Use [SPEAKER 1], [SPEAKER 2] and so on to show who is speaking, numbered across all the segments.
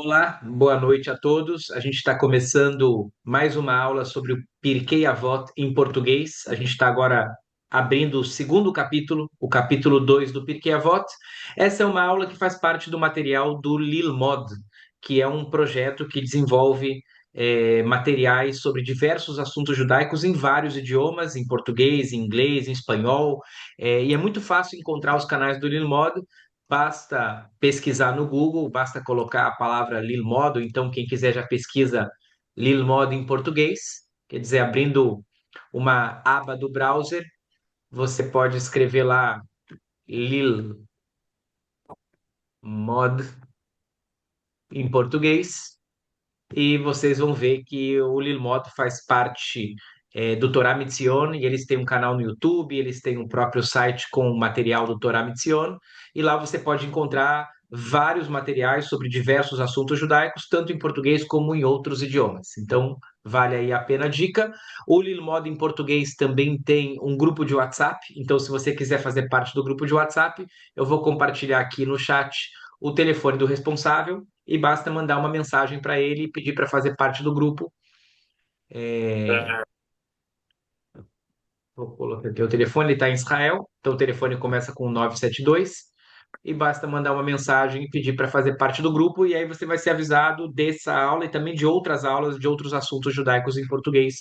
[SPEAKER 1] Olá, boa noite a todos. A gente está começando mais uma aula sobre o Pirkei Avot em português. A gente está agora abrindo o segundo capítulo, o capítulo 2 do Pirkei Avot. Essa é uma aula que faz parte do material do Lilmod, que é um projeto que desenvolve materiais sobre diversos assuntos judaicos em vários idiomas, em português, em inglês, em espanhol. E é muito fácil encontrar os canais do Lilmod. Basta pesquisar no Google, basta colocar a palavra Lilmodo. Então, quem quiser já pesquisa Lilmodo em português, quer dizer, abrindo uma aba do browser, você pode escrever lá Lilmod em português e vocês vão ver que o Lilmod faz parte do Torá Mitzion, e eles têm um canal no YouTube, eles têm um próprio site com material do Torá Mitzion, e lá você pode encontrar vários materiais sobre diversos assuntos judaicos, tanto em português como em outros idiomas. Então, vale aí a pena a dica. O Lilmod em português também tem um grupo de WhatsApp, então se você quiser fazer parte do grupo de WhatsApp, eu vou compartilhar aqui no chat o telefone do responsável, e basta mandar uma mensagem para ele e pedir para fazer parte do grupo. É, Vou colocar aqui o telefone, ele está em Israel, então o telefone começa com 972, e basta mandar uma mensagem e pedir para fazer parte do grupo, e aí você vai ser avisado dessa aula e também de outras aulas de outros assuntos judaicos em português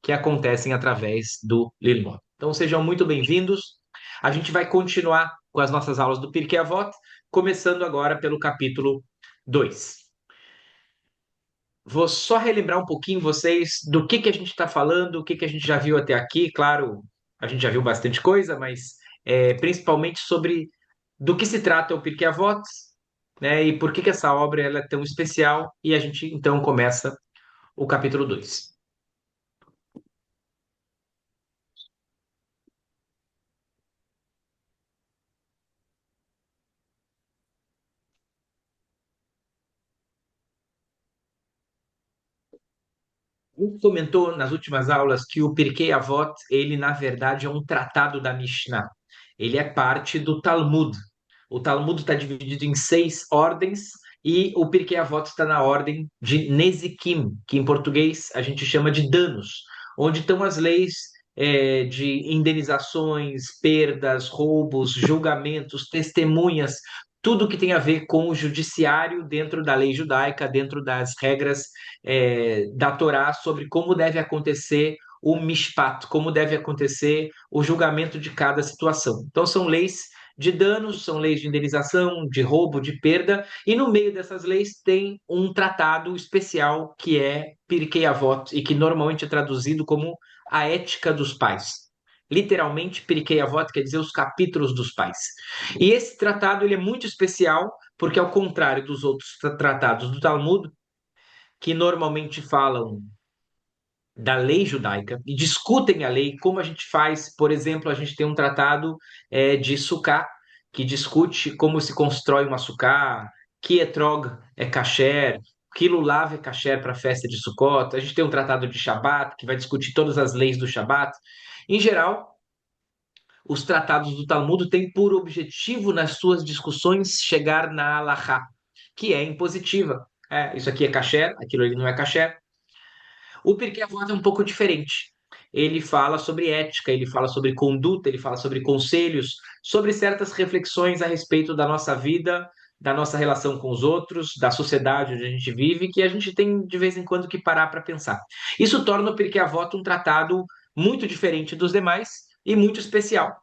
[SPEAKER 1] que acontecem através do Lilmod. Então sejam muito bem-vindos. A gente vai continuar com as nossas aulas do Pirkei Avot, começando agora pelo capítulo 2. Vou só relembrar um pouquinho vocês do que a gente está falando, o que a gente já viu até aqui. Claro, a gente já viu bastante coisa, mas principalmente sobre do que se trata o Pirkei Avot, né, e por que essa obra ela é tão especial. E a gente então começa o capítulo 2. A gente comentou nas últimas aulas que o Pirkei Avot, ele na verdade é um tratado da Mishnah. Ele é parte do Talmud. O Talmud está dividido em 6 ordens e o Pirkei Avot está na ordem de Nezikim, que em português a gente chama de danos, onde estão as leis de indenizações, perdas, roubos, julgamentos, testemunhas, tudo que tem a ver com o judiciário dentro da lei judaica, dentro das regras da Torá sobre como deve acontecer o mishpat, como deve acontecer o julgamento de cada situação. Então, são leis de danos, são leis de indenização, de roubo, de perda, e no meio dessas leis tem um tratado especial que é Pirkei Avot, e que normalmente é traduzido como a ética dos pais. Literalmente, Pirkei Avot quer dizer os capítulos dos pais. E esse tratado ele é muito especial, porque ao contrário dos outros tratados do Talmud, que normalmente falam da lei judaica e discutem a lei, como a gente faz, por exemplo, a gente tem um tratado de Sukkah, que discute como se constrói uma Sukkah, que etrog é kasher, que lulav é kasher para a festa de Sukkot. A gente tem um tratado de Shabat, que vai discutir todas as leis do Shabat. Em geral, os tratados do Talmud têm por objetivo, nas suas discussões, chegar na halachá, que é impositiva. Isso aqui é kasher, aquilo ali não é kasher. O Pirkei Avot é um pouco diferente. Ele fala sobre ética, ele fala sobre conduta, ele fala sobre conselhos, sobre certas reflexões a respeito da nossa vida, da nossa relação com os outros, da sociedade onde a gente vive, que a gente tem de vez em quando que parar para pensar. Isso torna o Pirkei Avot um tratado muito diferente dos demais e muito especial.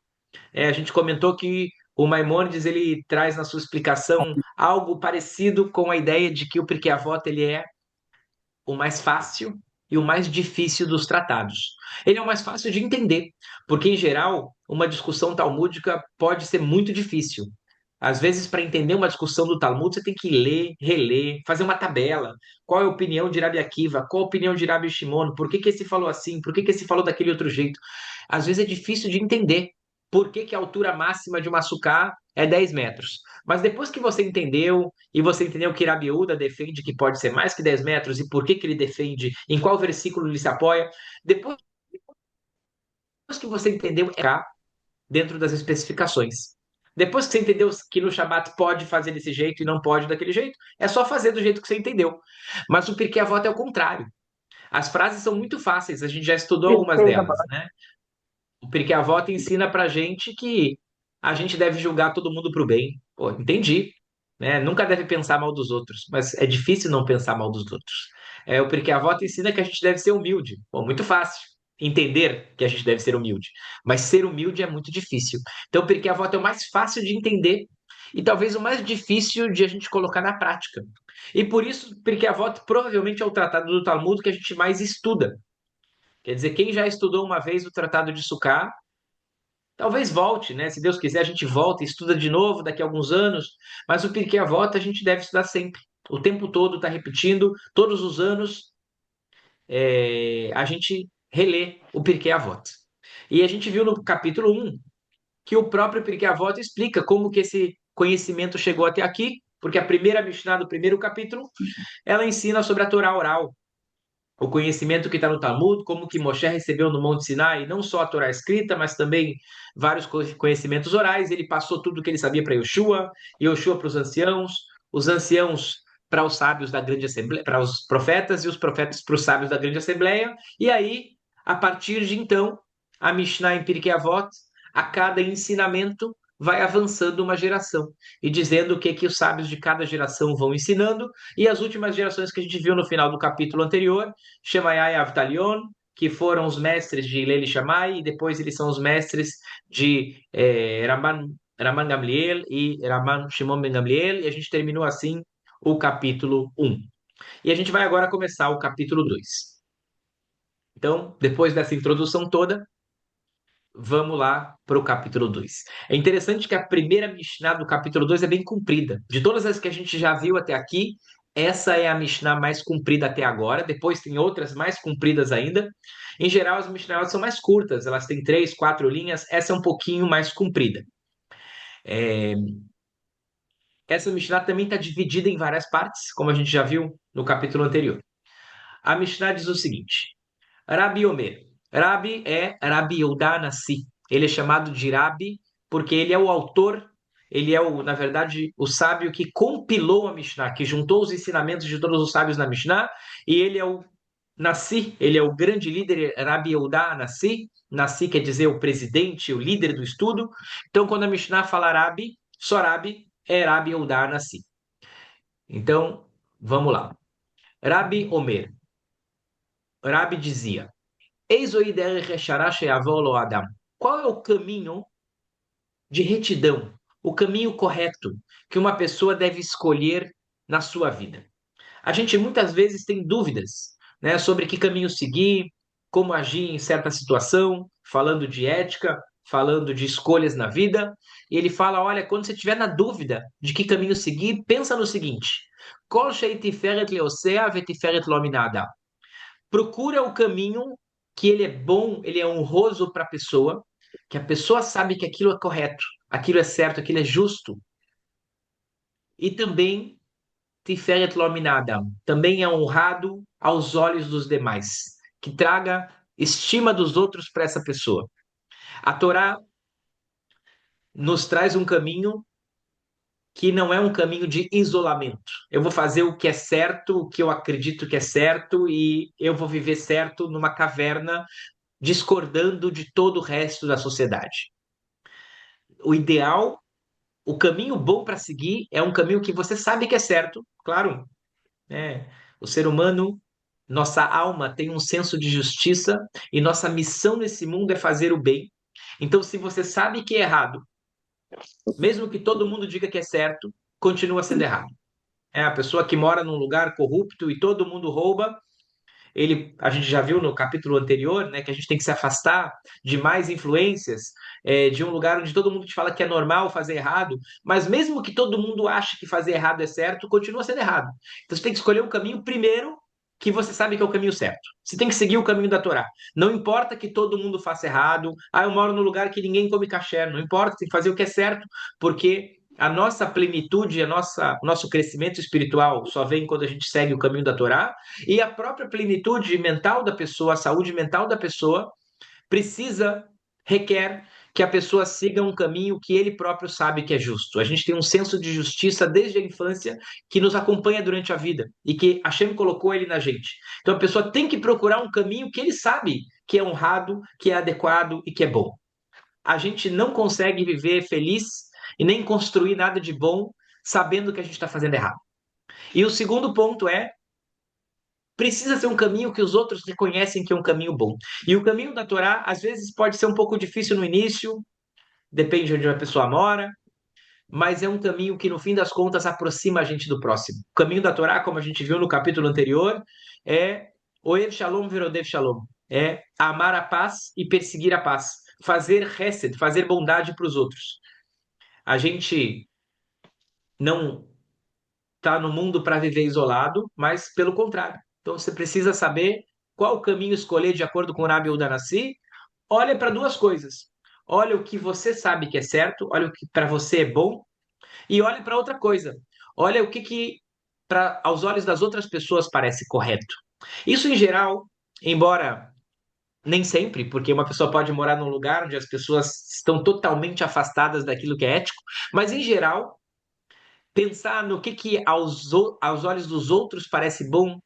[SPEAKER 1] A gente comentou que o Maimônides ele traz na sua explicação algo parecido com a ideia de que o Pirkei Avot ele é o mais fácil e o mais difícil dos tratados. Ele é o mais fácil de entender, porque, em geral, uma discussão talmúdica pode ser muito difícil. Às vezes, para entender uma discussão do Talmud, você tem que ler, reler, fazer uma tabela. Qual é a opinião de Rabi Akiva? Qual a opinião de Rabi Shimon? Por que esse falou assim? Por que esse falou daquele outro jeito? Às vezes é difícil de entender. Por que a altura máxima de uma sucá é 10 metros? Mas depois que você entendeu, e você entendeu que Rabiúda defende que pode ser mais que 10 metros, e por que ele defende, em qual versículo ele se apoia, depois que você entendeu, dentro das especificações. Depois que você entendeu que no Shabat pode fazer desse jeito e não pode daquele jeito, é só fazer do jeito que você entendeu. Mas o Pirkei Avot é o contrário. As frases são muito fáceis, a gente já estudou algumas delas, né? O Pirkei Avot ensina pra gente que a gente deve julgar todo mundo pro bem. Pô, entendi, né? Nunca deve pensar mal dos outros, mas é difícil não pensar mal dos outros. O Pirkei Avot ensina que a gente deve ser humilde. Pô, muito fácil entender que a gente deve ser humilde, mas ser humilde é muito difícil. Então, o Pirkei Avot é o mais fácil de entender e talvez o mais difícil de a gente colocar na prática. E por isso, Pirkei Avot provavelmente é o tratado do Talmud que a gente mais estuda. Quer dizer, quem já estudou uma vez o Tratado de Sukkah, talvez volte, né? Se Deus quiser, a gente volta e estuda de novo daqui a alguns anos. Mas o Pirkei Avot a gente deve estudar sempre. O tempo todo está repetindo, todos os anos a gente relê o Pirkei Avot. E a gente viu no capítulo 1 que o próprio Pirkei Avot explica como que esse conhecimento chegou até aqui, porque a primeira Mishnah do primeiro capítulo, ela ensina sobre a Torá oral, o conhecimento que está no Talmud, como que Moshe recebeu no Monte Sinai, não só a Torá escrita, mas também vários conhecimentos orais. Ele passou tudo o que ele sabia para Yoshua, Yoshua para os anciãos para os sábios da grande assembleia, para os profetas e os profetas para os sábios da grande assembleia. E aí, a partir de então, a Mishnah em Pirkei Avot, a cada ensinamento vai avançando uma geração e dizendo o que que os sábios de cada geração vão ensinando. E as últimas gerações que a gente viu no final do capítulo anterior, Shemaiah e Avtalion, que foram os mestres de Hillel e Shammai, e depois eles são os mestres de Raman Gamliel e Raman Shimon Ben Gamliel, e a gente terminou assim o capítulo 1. E a gente vai agora começar o capítulo 2. Então, depois dessa introdução toda, vamos lá para o capítulo 2. É interessante que a primeira Mishnah do capítulo 2 é bem comprida. De todas as que a gente já viu até aqui, essa é a Mishnah mais comprida até agora. Depois tem outras mais compridas ainda. Em geral, as Mishnahs são mais curtas, elas têm 3, 4 linhas. Essa é um pouquinho mais comprida. É, Essa Mishnah também está dividida em várias partes, como a gente já viu no capítulo anterior. A Mishnah diz o seguinte: Rabi Omer. Rabi é Rabi Yehuda Nassi. Ele é chamado de Rabi porque ele é o autor, ele é, na verdade, o sábio que compilou a Mishnah, que juntou os ensinamentos de todos os sábios na Mishnah, e ele é o Nassi, ele é o grande líder, Rabi Yehuda Nassi. Nassi quer dizer o presidente, o líder do estudo. Então, quando a Mishnah fala Rabi, só Rabi é Rabi Yehuda Nassi. Então, vamos lá. Rabi Omer. Rabi dizia: Eis o derech yeshara sheyavor lo Adam. Qual é o caminho de retidão, o caminho correto que uma pessoa deve escolher na sua vida? A gente muitas vezes tem dúvidas, né, sobre que caminho seguir, como agir em certa situação, falando de ética, falando de escolhas na vida. E ele fala: olha, quando você estiver na dúvida de que caminho seguir, pensa no seguinte: Kol shei tiferet leosea vetiferet lo min ha'adam. Procura o caminho que ele é bom, ele é honroso para a pessoa, que a pessoa sabe que aquilo é correto, aquilo é certo, aquilo é justo. E também Tiferet lo min Adam, também é honrado aos olhos dos demais, que traga estima dos outros para essa pessoa. A Torá nos traz um caminho que não é um caminho de isolamento. Eu vou fazer o que é certo, o que eu acredito que é certo, e eu vou viver certo numa caverna discordando de todo o resto da sociedade. O ideal, o caminho bom para seguir é um caminho que você sabe que é certo, claro, né? O ser humano, nossa alma tem um senso de justiça e nossa missão nesse mundo é fazer o bem. Então, se você sabe que é errado, mesmo que todo mundo diga que é certo, continua sendo errado. É a pessoa que mora num lugar corrupto e todo mundo rouba, a gente já viu no capítulo anterior, né, que a gente tem que se afastar de mais influências, de um lugar onde todo mundo te fala que é normal fazer errado, mas mesmo que todo mundo ache que fazer errado é certo, continua sendo errado. Então você tem que escolher o caminho primeiro que você sabe que é o caminho certo. Você tem que seguir o caminho da Torá. Não importa que todo mundo faça errado. Ah, eu moro num lugar que ninguém come kasher. Não importa, tem que fazer o que é certo, porque a nossa plenitude, o nosso crescimento espiritual só vem quando a gente segue o caminho da Torá, e a própria plenitude mental da pessoa, a saúde mental da pessoa, requer que a pessoa siga um caminho que ele próprio sabe que é justo. A gente tem um senso de justiça desde a infância que nos acompanha durante a vida e que Hashem colocou ele na gente. Então a pessoa tem que procurar um caminho que ele sabe que é honrado, que é adequado e que é bom. A gente não consegue viver feliz e nem construir nada de bom sabendo que a gente está fazendo errado. E o segundo ponto é precisa ser um caminho que os outros reconhecem que é um caminho bom. E o caminho da Torá, às vezes, pode ser um pouco difícil no início, depende de onde a pessoa mora, mas é um caminho que, no fim das contas, aproxima a gente do próximo. O caminho da Torá, como a gente viu no capítulo anterior, é Oev Shalom Verodev Shalom. É amar a paz e perseguir a paz. Fazer hesed, fazer bondade para os outros. A gente não está no mundo para viver isolado, mas pelo contrário. Então você precisa saber qual caminho escolher de acordo com o Rabi Udanassi. Olha para duas coisas. Olha o que você sabe que é certo, olha o que para você é bom, e olhe para outra coisa. Olha o que aos olhos das outras pessoas parece correto. Isso em geral, embora nem sempre, porque uma pessoa pode morar num lugar onde as pessoas estão totalmente afastadas daquilo que é ético, mas em geral pensar no que aos olhos dos outros parece bom,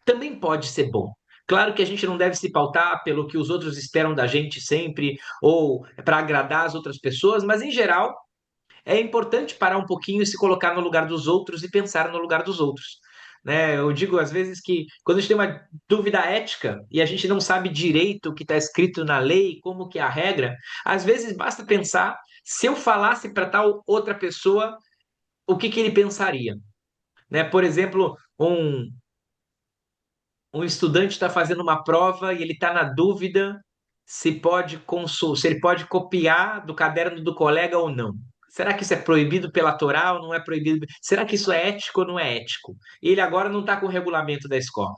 [SPEAKER 1] também pode ser bom. Claro que a gente não deve se pautar pelo que os outros esperam da gente sempre, ou para agradar as outras pessoas, mas em geral é importante parar um pouquinho e se colocar no lugar dos outros e pensar no lugar dos outros. Né? Eu digo às vezes que quando a gente tem uma dúvida ética e a gente não sabe direito o que está escrito na lei, como que é a regra, às vezes basta pensar se eu falasse para tal outra pessoa o que ele pensaria, né? Por exemplo, um estudante está fazendo uma prova e ele está na dúvida se ele pode copiar do caderno do colega ou não. Será que isso é proibido pela Torá ou não é proibido? Será que isso é ético ou não é ético? Ele agora não está com o regulamento da escola.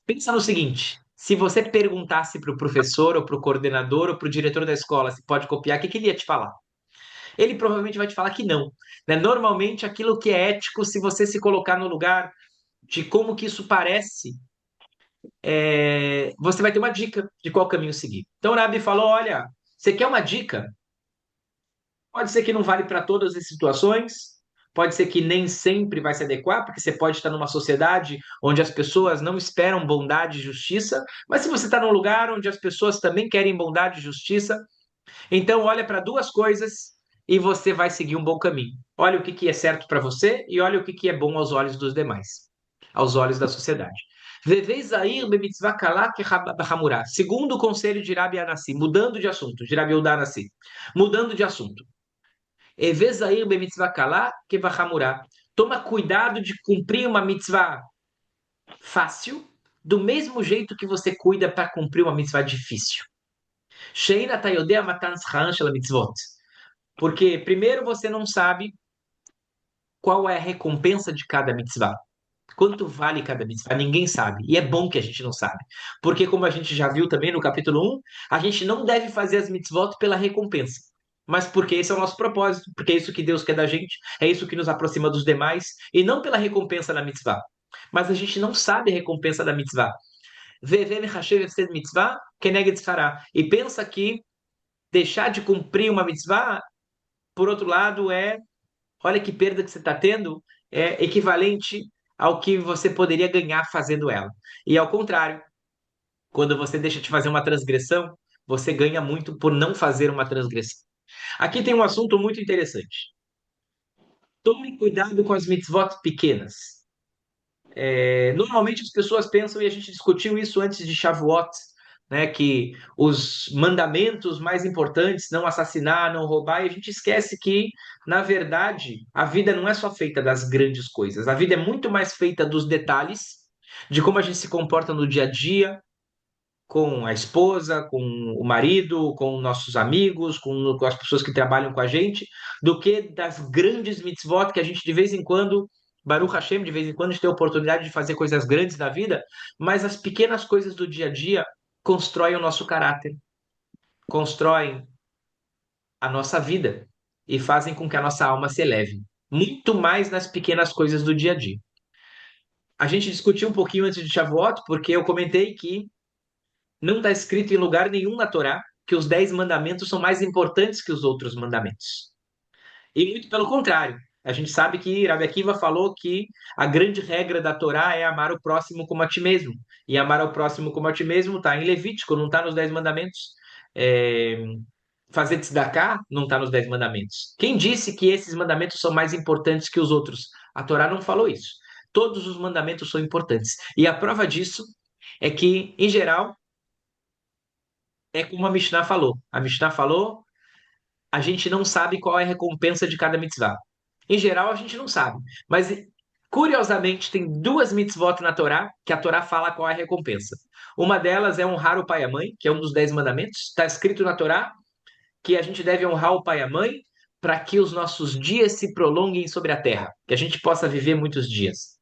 [SPEAKER 1] Pensa no seguinte: se você perguntasse para o professor, ou para o coordenador, ou para o diretor da escola se pode copiar, o que ele ia te falar? Ele provavelmente vai te falar que não. Né? Normalmente, aquilo que é ético, se você se colocar no lugar de como que isso parece, você vai ter uma dica de qual caminho seguir. Então, o Rabi falou: olha, você quer uma dica? Pode ser que não vale para todas as situações, pode ser que nem sempre vai se adequar, porque você pode estar numa sociedade onde as pessoas não esperam bondade e justiça, mas se você está num lugar onde as pessoas também querem bondade e justiça, então olha para duas coisas e você vai seguir um bom caminho. Olha o que é certo para você e olha o que é bom aos olhos dos demais, aos olhos da sociedade. Segundo o conselho de Rabi Anassi, mudando de assunto, de Rabi Udanassi, mudando de assunto. Evezair bemitzvah kalá kevachamurá. Toma cuidado de cumprir uma mitzvah fácil, do mesmo jeito que você cuida para cumprir uma mitzvah difícil. Sheina tayodea matan shela mitzvot. Porque, primeiro, você não sabe qual é a recompensa de cada mitzvah. Quanto vale cada mitzvah? Ninguém sabe. E é bom que a gente não sabe. Porque, como a gente já viu também no capítulo 1, a gente não deve fazer as mitzvot pela recompensa. Mas porque esse é o nosso propósito, porque é isso que Deus quer da gente, é isso que nos aproxima dos demais, e não pela recompensa da mitzvah. Mas a gente não sabe a recompensa da mitzvah. Mitzvah, e pensa que deixar de cumprir uma mitzvah, por outro lado, olha que perda que você está tendo, é equivalente ao que você poderia ganhar fazendo ela. E ao contrário, quando você deixa de fazer uma transgressão, você ganha muito por não fazer uma transgressão. Aqui tem um assunto muito interessante. Tome cuidado com as mitzvot pequenas. Normalmente as pessoas pensam, e a gente discutiu isso antes de Shavuot, né, que os mandamentos mais importantes, não assassinar, não roubar, e a gente esquece que, na verdade, a vida não é só feita das grandes coisas, a vida é muito mais feita dos detalhes, de como a gente se comporta no dia a dia, com a esposa, com o marido, com nossos amigos, com as pessoas que trabalham com a gente, do que das grandes mitzvot que a gente de vez em quando, Baruch Hashem, de vez em quando a gente tem a oportunidade de fazer coisas grandes na vida, mas as pequenas coisas do dia a dia constroem o nosso caráter, constroem a nossa vida e fazem com que a nossa alma se eleve. Muito mais nas pequenas coisas do dia a dia. A gente discutiu um pouquinho antes de Shavuot, porque eu comentei que não está escrito em lugar nenhum na Torá que os 10 mandamentos são mais importantes que os outros mandamentos. E muito pelo contrário. A gente sabe que Rabi Akiva falou que a grande regra da Torá é amar o próximo como a ti mesmo. E amar ao próximo como a ti mesmo está em Levítico, não está nos 10 mandamentos. É, fazer tzedakah não está nos 10 mandamentos. Quem disse que esses mandamentos são mais importantes que os outros? A Torá não falou isso. Todos os mandamentos são importantes. E a prova disso é que, em geral, é como a Mishnah falou. A Mishnah falou, a gente não sabe qual é a recompensa de cada mitzvah. Em geral, a gente não sabe. Mas, curiosamente, tem duas mitzvot na Torá que a Torá fala qual é a recompensa. Uma delas é honrar o pai e a mãe, que é um dos 10 mandamentos. Está escrito na Torá que a gente deve honrar o pai e a mãe para que os nossos dias se prolonguem sobre a terra, que a gente possa viver muitos dias.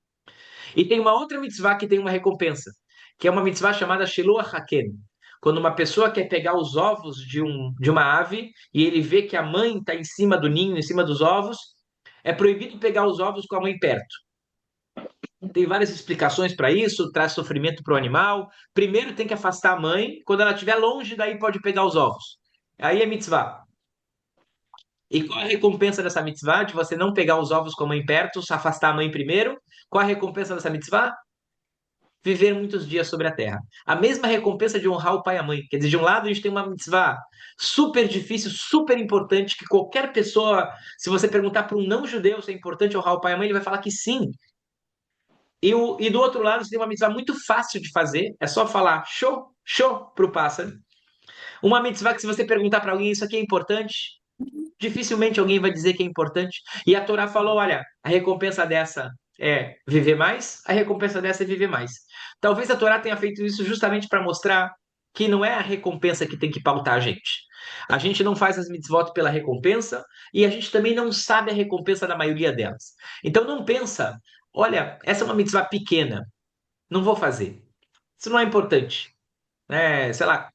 [SPEAKER 1] E tem uma outra mitzvah que tem uma recompensa, que é uma mitzvah chamada Shiluah Haken. Quando uma pessoa quer pegar os ovos de uma ave e ele vê que a mãe está em cima do ninho, em cima dos ovos, é proibido pegar os ovos com a mãe perto. Tem várias explicações para isso, traz sofrimento para o animal. Primeiro tem que afastar a mãe, quando ela estiver longe, daí pode pegar os ovos. Aí é mitzvah. E qual a recompensa dessa mitzvah? De você não pegar os ovos com a mãe perto, se afastar a mãe primeiro. Qual a recompensa dessa mitzvah? Viver muitos dias sobre a terra. A mesma recompensa de honrar o pai e a mãe. Quer dizer, de um lado a gente tem uma mitzvah super difícil, super importante, que qualquer pessoa, se você perguntar para um não-judeu se é importante honrar o pai e a mãe, ele vai falar que sim. E do outro lado, você tem uma mitzvah muito fácil de fazer, é só falar show, show para o pássaro. Uma mitzvah que se você perguntar para alguém, isso aqui é importante, dificilmente alguém vai dizer que é importante. E a Torá falou: olha, a recompensa dessa é viver mais, a recompensa dessa é viver mais. Talvez a Torá tenha feito isso justamente para mostrar que não é a recompensa que tem que pautar a gente. A gente não faz as mitzvot pela recompensa e a gente também não sabe a recompensa da maioria delas. Então não pensa, olha, essa é uma mitzvah pequena, não vou fazer. Isso não é importante. Né? Sei lá,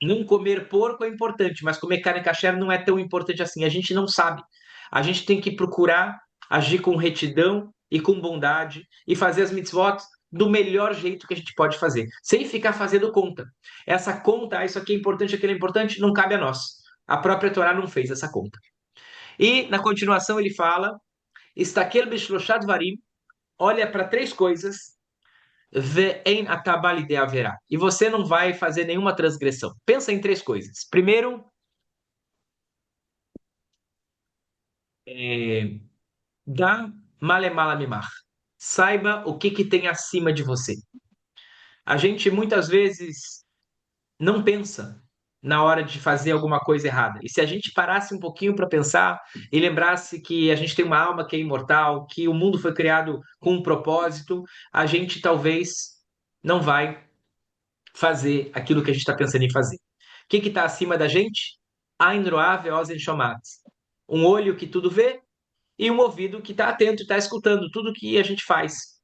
[SPEAKER 1] não comer porco é importante, mas comer carne kasher não é tão importante assim. A gente não sabe. A gente tem que procurar agir com retidão e com bondade e fazer as mitzvot do melhor jeito que a gente pode fazer, sem ficar fazendo conta. Essa conta, isso aqui é importante, aquilo é importante, não cabe a nós. A própria Torá não fez essa conta. E na continuação ele fala: Estakel b'shloshat varim, olha para três coisas ve'en atabali de haverá. E você não vai fazer nenhuma transgressão. Pensa em três coisas. Primeiro, dá malemala mimar. Saiba o que tem acima de você. A gente muitas vezes não pensa na hora de fazer alguma coisa errada. E se a gente parasse um pouquinho para pensar e lembrasse que a gente tem uma alma que é imortal, que o mundo foi criado com um propósito, a gente talvez não vai fazer aquilo que a gente está pensando em fazer. O que está acima da gente? Ain roá ve'ozen shomat. Um olho que tudo vê e um ouvido que está atento, está escutando tudo que a gente faz.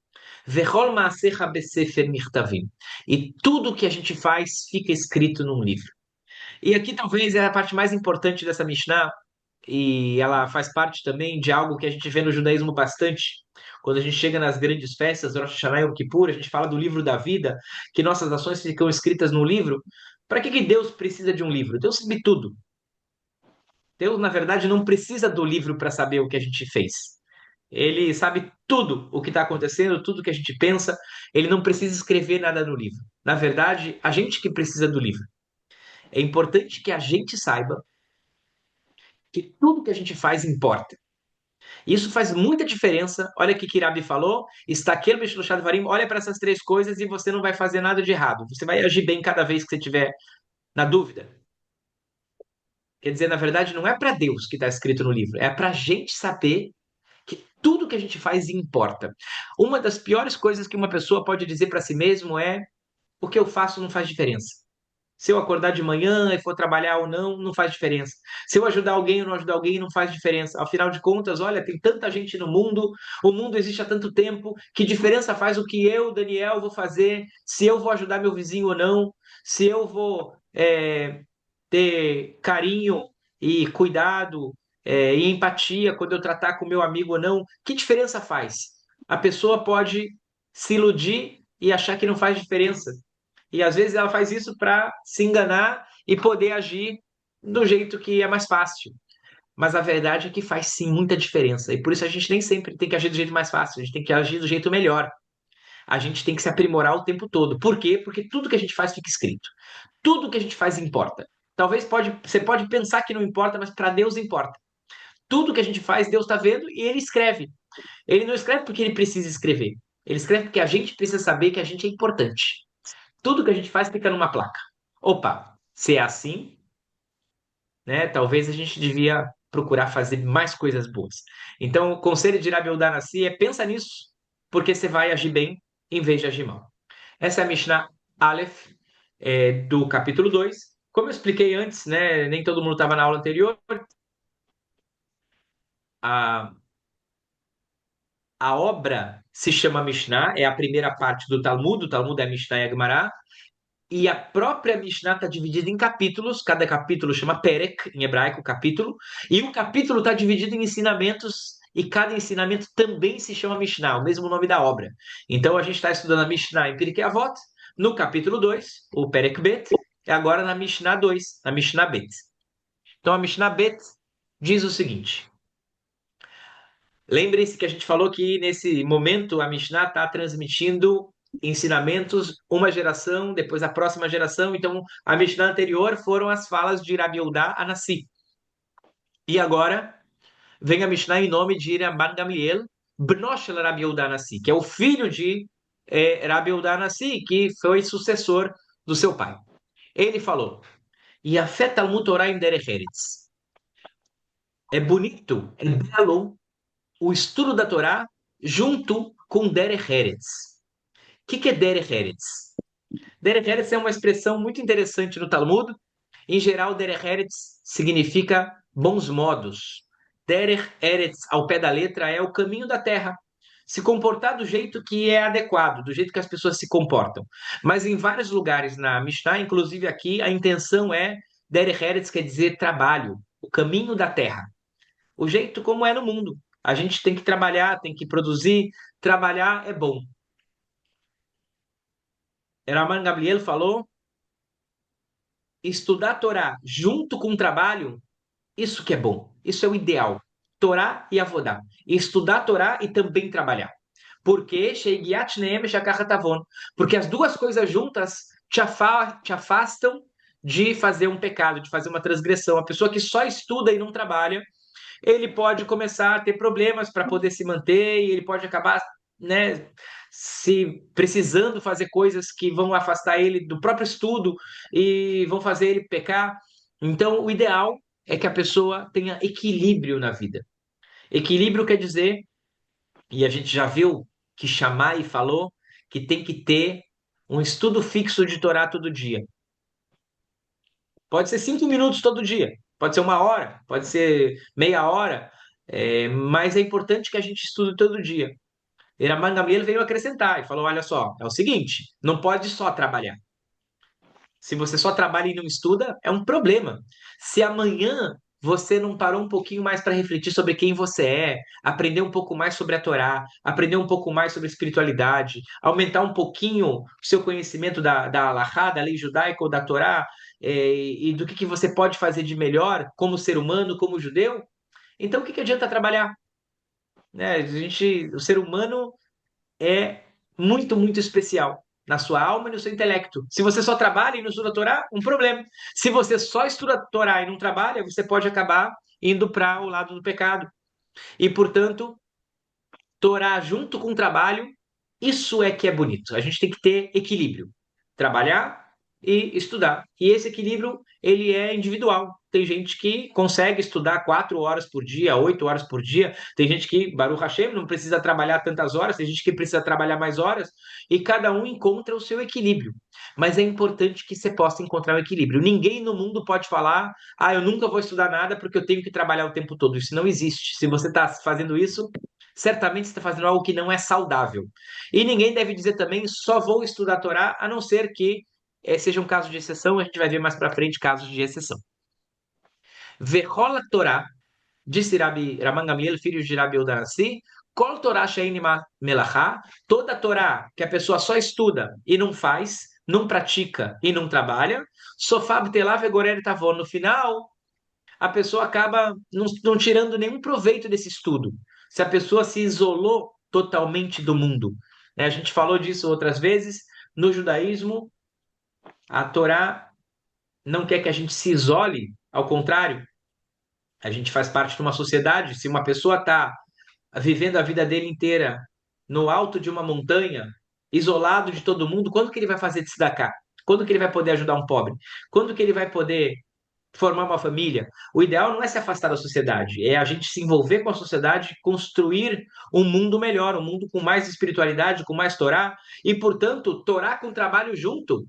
[SPEAKER 1] Vechol ma'asecha besefer mirtavim. E tudo que a gente faz fica escrito num livro. E aqui talvez é a parte mais importante dessa Mishnah, e ela faz parte também de algo que a gente vê no judaísmo bastante. Quando a gente chega nas grandes festas, Rosh Hashanah e Yom Kippur, a gente fala do livro da vida, que nossas ações ficam escritas no livro. Para que Deus precisa de um livro? Deus sabe tudo. Deus, na verdade, não precisa do livro para saber o que a gente fez. Ele sabe tudo o que está acontecendo, tudo que a gente pensa. Ele não precisa escrever nada no livro. Na verdade, a gente que precisa do livro. É importante que a gente saiba que tudo que a gente faz importa. Isso faz muita diferença. Olha o que Kirabi falou. Estaquel Bishloshad Varim. Olha para essas três coisas e você não vai fazer nada de errado. Você vai agir bem cada vez que você estiver na dúvida. Quer dizer, na verdade, não é para Deus que está escrito no livro. É para a gente saber que tudo que a gente faz importa. Uma das piores coisas que uma pessoa pode dizer para si mesmo é: o que eu faço não faz diferença. Se eu acordar de manhã e for trabalhar ou não, não faz diferença. Se eu ajudar alguém ou não ajudar alguém, não faz diferença. Afinal de contas, olha, tem tanta gente no mundo, o mundo existe há tanto tempo, que diferença faz o que eu, Daniel, vou fazer, se eu vou ajudar meu vizinho ou não, se eu vou ter carinho e cuidado e empatia quando eu tratar com meu amigo ou não. Que diferença faz? A pessoa pode se iludir e achar que não faz diferença. E às vezes ela faz isso para se enganar e poder agir do jeito que é mais fácil. Mas a verdade é que faz sim muita diferença. E por isso a gente nem sempre tem que agir do jeito mais fácil, a gente tem que agir do jeito melhor. A gente tem que se aprimorar o tempo todo. Por quê? Porque tudo que a gente faz fica escrito. Tudo que a gente faz importa. Você pode pensar que não importa, mas para Deus importa. Tudo que a gente faz, Deus está vendo e ele escreve. Ele não escreve porque ele precisa escrever. Ele escreve porque a gente precisa saber que a gente é importante. Tudo que a gente faz fica numa placa. Opa, se é assim, né? Talvez a gente devia procurar fazer mais coisas boas. Então, o conselho de Rabi Eudá Nassi é pensa nisso, porque você vai agir bem em vez de agir mal. Essa é a Mishnah Aleph, do capítulo 2. Como eu expliquei antes, né? Nem todo mundo estava na aula anterior. A, a obra se chama Mishnah, é a primeira parte do Talmud. O Talmud é a Mishnah e a Gemara. E a própria Mishnah está dividida em capítulos, cada capítulo chama Perek, em hebraico, capítulo, e o capítulo está dividido em ensinamentos, e cada ensinamento também se chama Mishnah, o mesmo nome da obra. Então a gente está estudando a Mishnah em Pirkei Avot, no capítulo 2, o Perek Bet, e agora na Mishnah 2, na Mishnah Bet. Então a Mishnah Bet diz o seguinte: lembrem-se que a gente falou que nesse momento a Mishnah está transmitindo ensinamentos uma geração, depois a próxima geração. Então, a Mishnah anterior foram as falas de Rabi Eudá Anassi. E agora vem a Mishnah em nome de Rabban Gamliel, Bnosh el Rabi Eudá Anassi, que é o filho de Rabi Eudá Anassi, que foi sucessor do seu pai. Ele falou: Yafet Talmud Torah em Derech Eretz. É bonito, é belo o estudo da Torá junto com Derech Eretz. O que é Derech Eretz? Derech Eretz é uma expressão muito interessante no Talmud. Em geral, Derech Eretz significa bons modos. Derech Eretz, ao pé da letra, é o caminho da terra. Se comportar do jeito que é adequado, do jeito que as pessoas se comportam. Mas em vários lugares na Mishnah, inclusive aqui, a intenção é Derech Eretz quer dizer trabalho, o caminho da terra. O jeito como é no mundo. A gente tem que trabalhar, tem que produzir. Trabalhar é bom. Raman Gabriel falou: estudar a Torá junto com o trabalho, isso que é bom. Isso é o ideal. Torá e Avodá. Estudar a Torá e também trabalhar. Porque Sheigiat Neem Shakachatavon. Porque as duas coisas juntas te afastam de fazer um pecado, de fazer uma transgressão. A pessoa que só estuda e não trabalha, ele pode começar a ter problemas para poder se manter e ele pode acabar, né, se precisando fazer coisas que vão afastar ele do próprio estudo e vão fazer ele pecar. Então, o ideal é que a pessoa tenha equilíbrio na vida. Equilíbrio quer dizer, e a gente já viu que Shammai falou, que tem que ter um estudo fixo de Torá todo dia. Pode ser 5 minutos todo dia, pode ser 1 hora, pode ser meia hora, mas é importante que a gente estude todo dia. E Raman Gamliel veio acrescentar e falou: olha só, é o seguinte, não pode só trabalhar. Se você só trabalha e não estuda, é um problema. Se amanhã você não parou um pouquinho mais para refletir sobre quem você é, aprender um pouco mais sobre a Torá, aprender um pouco mais sobre espiritualidade, aumentar um pouquinho o seu conhecimento da Halahá, da lei judaica ou da Torá, e do que você pode fazer de melhor como ser humano, como judeu, então o que adianta trabalhar? Né? O ser humano é muito, muito especial na sua alma e no seu intelecto. Se você só trabalha e não estuda a Torá, um problema. Se você só estuda a Torá e não trabalha, você pode acabar indo para o lado do pecado. E, portanto, Torá junto com o trabalho, isso é que é bonito. A gente tem que ter equilíbrio. Trabalhar e estudar. E esse equilíbrio, ele é individual. Tem gente que consegue estudar 4 horas por dia, 8 horas por dia. Tem gente que, Baruch Hashem, não precisa trabalhar tantas horas. Tem gente que precisa trabalhar mais horas. E cada um encontra o seu equilíbrio. Mas é importante que você possa encontrar o equilíbrio. Ninguém no mundo pode falar: eu nunca vou estudar nada porque eu tenho que trabalhar o tempo todo. Isso não existe. Se você está fazendo isso, certamente você está fazendo algo que não é saudável. E ninguém deve dizer também: só vou estudar a Torá, a não ser que seja um caso de exceção. A gente vai ver mais para frente casos de exceção. Vechola Torá, disse Raman Gamliel, filho de Rabi Udanassi, Kol Torá Shein Melachá, toda Torá que a pessoa só estuda e não faz, não pratica e não trabalha, sofá b'telav vegorer tavon. No final, a pessoa acaba não tirando nenhum proveito desse estudo. Se a pessoa se isolou totalmente do mundo. Né? A gente falou disso outras vezes. No judaísmo, a Torá não quer que a gente se isole, ao contrário, a gente faz parte de uma sociedade. Se uma pessoa está vivendo a vida dele inteira no alto de uma montanha, isolado de todo mundo, quando que ele vai fazer tzedakah? Quando que ele vai poder ajudar um pobre? Quando que ele vai poder formar uma família? O ideal não é se afastar da sociedade, é a gente se envolver com a sociedade, construir um mundo melhor, um mundo com mais espiritualidade, com mais Torá, e, portanto, Torá com trabalho junto.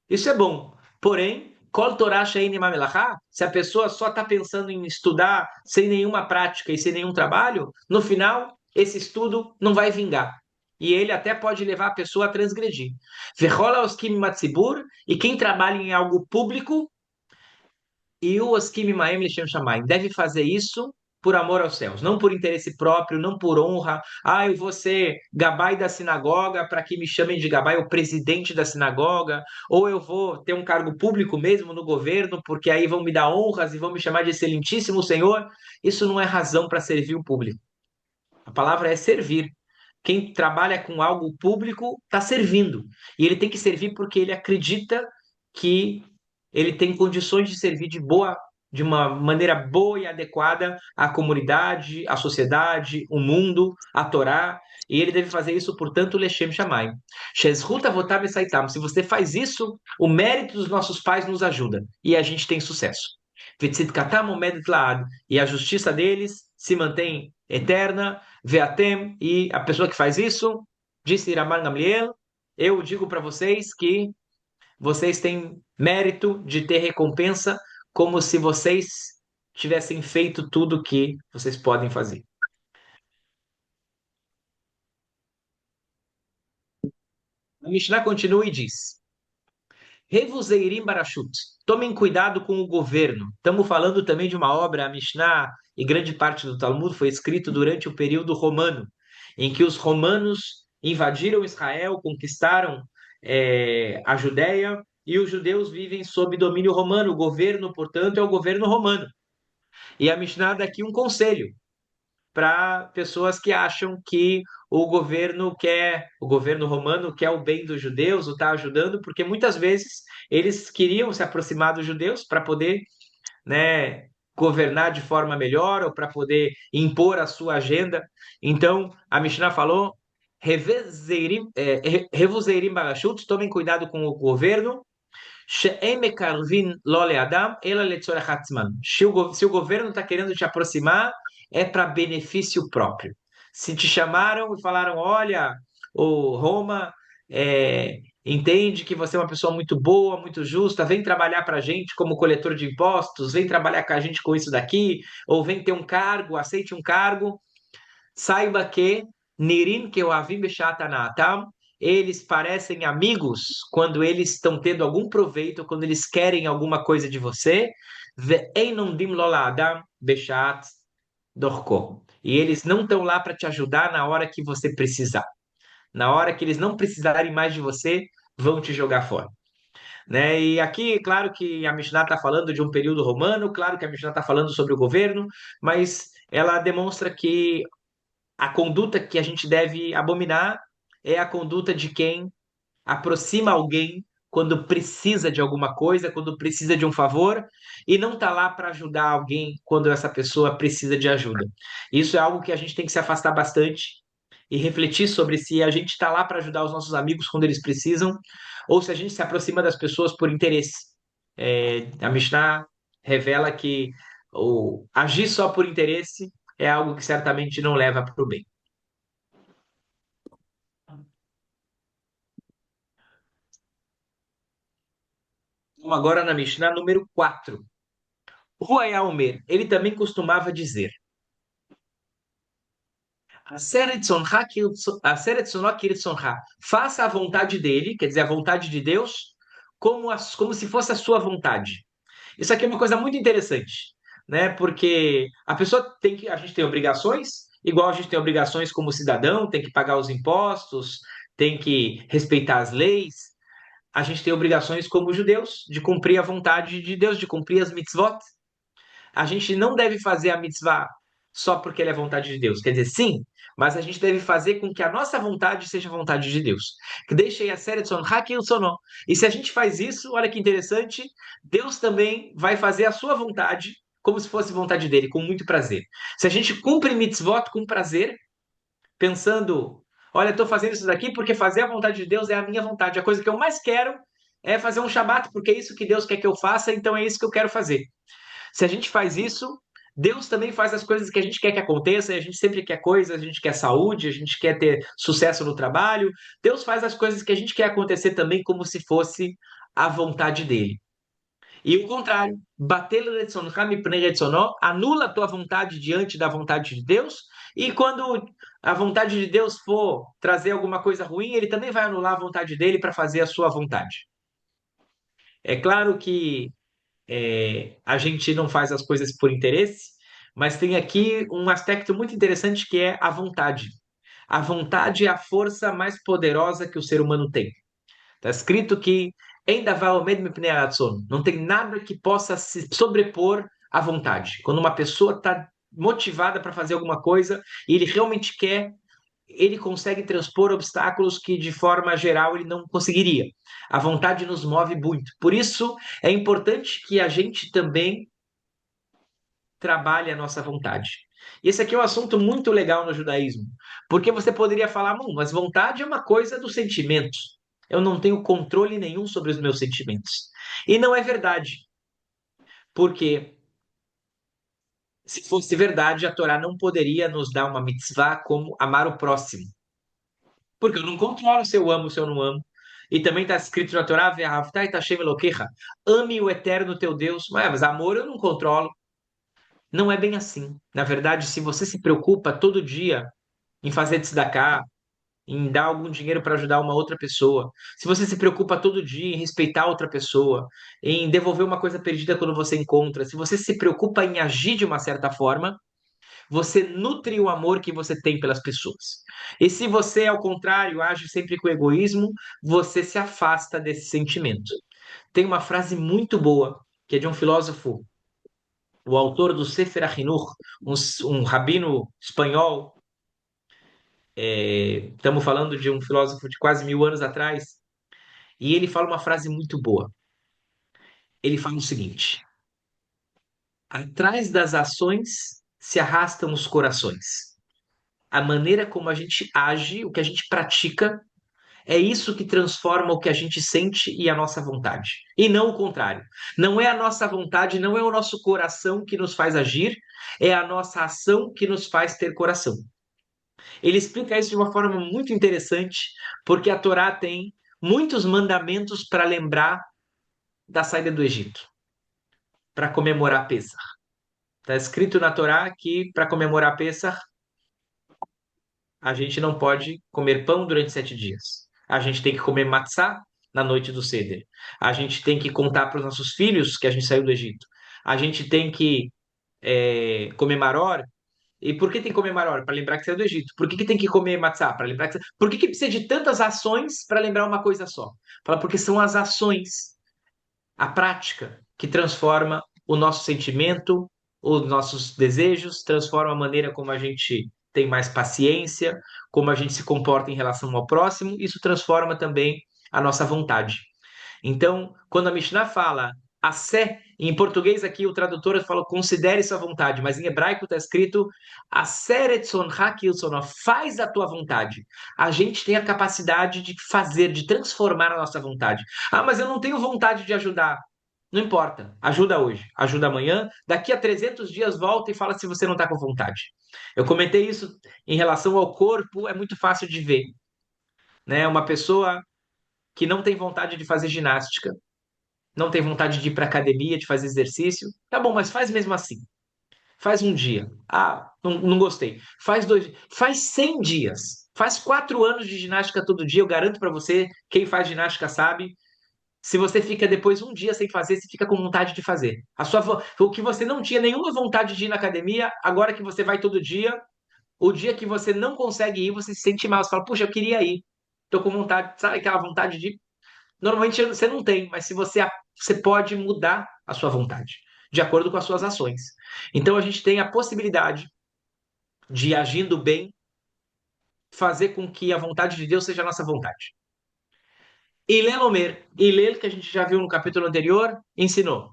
[SPEAKER 1] Isso é bom. Porém, Kol Torah she'ein ima melachá, se a pessoa só está pensando em estudar sem nenhuma prática e sem nenhum trabalho, no final, esse estudo não vai vingar. E ele até pode levar a pessoa a transgredir. Vechola oskim matzibur, e quem trabalha em algo público, e o Oskim Maem Lishem Shamayim deve fazer isso por amor aos céus, não por interesse próprio, não por honra. Ah, eu vou ser gabai da sinagoga para que me chamem de gabai, o presidente da sinagoga, ou eu vou ter um cargo público mesmo no governo, porque aí vão me dar honras e vão me chamar de excelentíssimo senhor. Isso não é razão para servir o público. A palavra é servir. Quem trabalha com algo público está servindo. E ele tem que servir porque ele acredita que ele tem condições de servir de uma maneira boa e adequada à comunidade, à sociedade, o mundo, a Torá. E ele deve fazer isso, portanto, Leshem Shamayim. Shezruta votav esaitam. Se você faz isso, o mérito dos nossos pais nos ajuda. E a gente tem sucesso. Vitzitkatam omedet laad. E a justiça deles se mantém eterna. Veatem, e a pessoa que faz isso, disse Raman Gamliel, eu digo para vocês que vocês têm mérito de ter recompensa como se vocês tivessem feito tudo que vocês podem fazer. A Mishnah continua e diz: Revuzeirim Barashut, tomem cuidado com o governo. Estamos falando também de uma obra, a Mishnah e grande parte do Talmud foi escrito durante o período romano, em que os romanos invadiram Israel, conquistaram a Judéia, e os judeus vivem sob domínio romano. O governo, portanto, é o governo romano. E a Mishnah dá aqui um conselho para pessoas que acham que o governo romano quer o bem dos judeus, ou está ajudando, porque muitas vezes eles queriam se aproximar dos judeus para poder, né, governar de forma melhor ou para poder impor a sua agenda. Então, a Mishnah falou: Revuzeirim barashut, tomem cuidado com o governo. She'em mekarvin lo le'adam, ela letzorech atzman. Se o governo está querendo te aproximar, é para benefício próprio. Se te chamaram e falaram, olha, o Roma entende que você é uma pessoa muito boa, muito justa, vem trabalhar para a gente como coletor de impostos, vem trabalhar com a gente com isso daqui, ou vem ter um cargo, aceite um cargo, saiba que Nirin que eu avim bechatanatam, eles parecem amigos quando eles estão tendo algum proveito, quando eles querem alguma coisa de você. Ve'einundim loladam bechat dorko. E eles não estão lá para te ajudar na hora que você precisar. Na hora que eles não precisarem mais de você, vão te jogar fora. Né? E aqui, claro que a Mishnah está falando de um período romano, claro que a Mishnah está falando sobre o governo, mas ela demonstra que a conduta que a gente deve abominar é a conduta de quem aproxima alguém quando precisa de alguma coisa, quando precisa de um favor, e não está lá para ajudar alguém quando essa pessoa precisa de ajuda. Isso é algo que a gente tem que se afastar bastante e refletir sobre se a gente está lá para ajudar os nossos amigos quando eles precisam, ou se a gente se aproxima das pessoas por interesse. A Mishnah revela que agir só por interesse é algo que certamente não leva para o bem. Vamos agora na Mishnah número 4. Ruaya Omer, ele também costumava dizer: faça a vontade dele, quer dizer, a vontade de Deus, como se fosse a sua vontade. Isso aqui é uma coisa muito interessante, né? Porque a gente tem obrigações, igual a gente tem obrigações como cidadão, tem que pagar os impostos, tem que respeitar as leis, a gente tem obrigações como judeus de cumprir a vontade de Deus, de cumprir as mitzvot. A gente não deve fazer a mitzvah só porque ela é vontade de Deus. Quer dizer, sim, mas a gente deve fazer com que a nossa vontade seja a vontade de Deus. Que deixe a série de son haki o sono. E se a gente faz isso, olha que interessante, Deus também vai fazer a sua vontade como se fosse vontade dele, com muito prazer. Se a gente cumpre mitzvot com prazer, pensando, olha, estou fazendo isso daqui porque fazer a vontade de Deus é a minha vontade. A coisa que eu mais quero é fazer um Shabat, porque é isso que Deus quer que eu faça, então é isso que eu quero fazer. Se a gente faz isso, Deus também faz as coisas que a gente quer que aconteça, e a gente sempre quer coisas, a gente quer saúde, a gente quer ter sucesso no trabalho. Deus faz as coisas que a gente quer acontecer também como se fosse a vontade dele. E o contrário, bater anula a tua vontade diante da vontade de Deus, e quando a vontade de Deus for trazer alguma coisa ruim, ele também vai anular a vontade dele para fazer a sua vontade. É claro que a gente não faz as coisas por interesse, mas tem aqui um aspecto muito interessante que é a vontade. A vontade é a força mais poderosa que o ser humano tem. Está escrito que não tem nada que possa se sobrepor à vontade. Quando uma pessoa está motivada para fazer alguma coisa e ele realmente quer, ele consegue transpor obstáculos que de forma geral ele não conseguiria. A vontade nos move muito. Por isso é importante que a gente também trabalhe a nossa vontade. E esse aqui é um assunto muito legal no judaísmo, porque você poderia falar, mas vontade é uma coisa dos sentimentos. Eu não tenho controle nenhum sobre os meus sentimentos. E não é verdade, porque se fosse verdade, a Torá não poderia nos dar uma mitzvah como amar o próximo. Porque eu não controlo se eu amo ou se eu não amo. E também está escrito na Torá, "Ve'ahavta et Hashem Elokecha", ame o eterno teu Deus. Mas amor eu não controlo. Não é bem assim. Na verdade, se você se preocupa todo dia em fazer tzedakah, em dar algum dinheiro para ajudar uma outra pessoa, se você se preocupa todo dia em respeitar outra pessoa, em devolver uma coisa perdida quando você encontra, se você se preocupa em agir de uma certa forma, você nutre o amor que você tem pelas pessoas. E se você, ao contrário, age sempre com egoísmo, você se afasta desse sentimento. Tem uma frase muito boa, que é de um filósofo, o autor do Sefer HaChinuch, um rabino espanhol. Estamos falando de um filósofo de quase 1000 anos atrás, e ele fala uma frase muito boa. Ele fala o seguinte: atrás das ações se arrastam os corações. A maneira como a gente age, o que a gente pratica, é isso que transforma o que a gente sente e a nossa vontade. E não o contrário. Não é a nossa vontade, não é o nosso coração que nos faz agir, é a nossa ação que nos faz ter coração. Ele explica isso de uma forma muito interessante, porque a Torá tem muitos mandamentos para lembrar da saída do Egito, para comemorar Pêssar. Está escrito na Torá que para comemorar Pêssar, a gente não pode comer pão durante 7 dias. A gente tem que comer matzá na noite do Seder. A gente tem que contar para os nossos filhos que a gente saiu do Egito. A gente tem que comer maror. E por que tem que comer maror? Para lembrar que saiu do Egito. Por que tem que comer matzá? Para lembrar que... Por que precisa de tantas ações para lembrar uma coisa só? Fala, porque são as ações, a prática, que transforma o nosso sentimento, os nossos desejos, transforma a maneira como a gente tem mais paciência, como a gente se comporta em relação ao próximo. Isso transforma também a nossa vontade. Então, quando a Mishnah fala a sé, em português aqui o tradutor fala considere sua vontade, mas em hebraico está escrito faz a tua vontade. A gente tem a capacidade de fazer, de transformar a nossa vontade. Ah, mas eu não tenho vontade de ajudar. Não importa, ajuda hoje, ajuda amanhã, daqui a 300 dias volta e fala se você não está com vontade. Eu comentei isso em relação ao corpo, é muito fácil de ver, né? Uma pessoa que não tem vontade de fazer ginástica, não tem vontade de ir para academia, de fazer exercício, tá bom, mas faz mesmo assim. Faz um dia. Ah, não gostei. Faz 2, faz 100 dias. Faz 4 anos de ginástica todo dia. Eu garanto para você, quem faz ginástica sabe. Se você fica depois um dia sem fazer, você fica com vontade de fazer. O que você não tinha nenhuma vontade de ir na academia, agora que você vai todo dia, o dia que você não consegue ir, você se sente mal. Você fala, puxa, eu queria ir. Tô com vontade, sabe aquela vontade de ir? Normalmente você não tem, mas se você pode mudar a sua vontade, de acordo com as suas ações. Então a gente tem a possibilidade de, agindo bem, fazer com que a vontade de Deus seja a nossa vontade. Hillel Omer, Hillel, que a gente já viu no capítulo anterior, ensinou: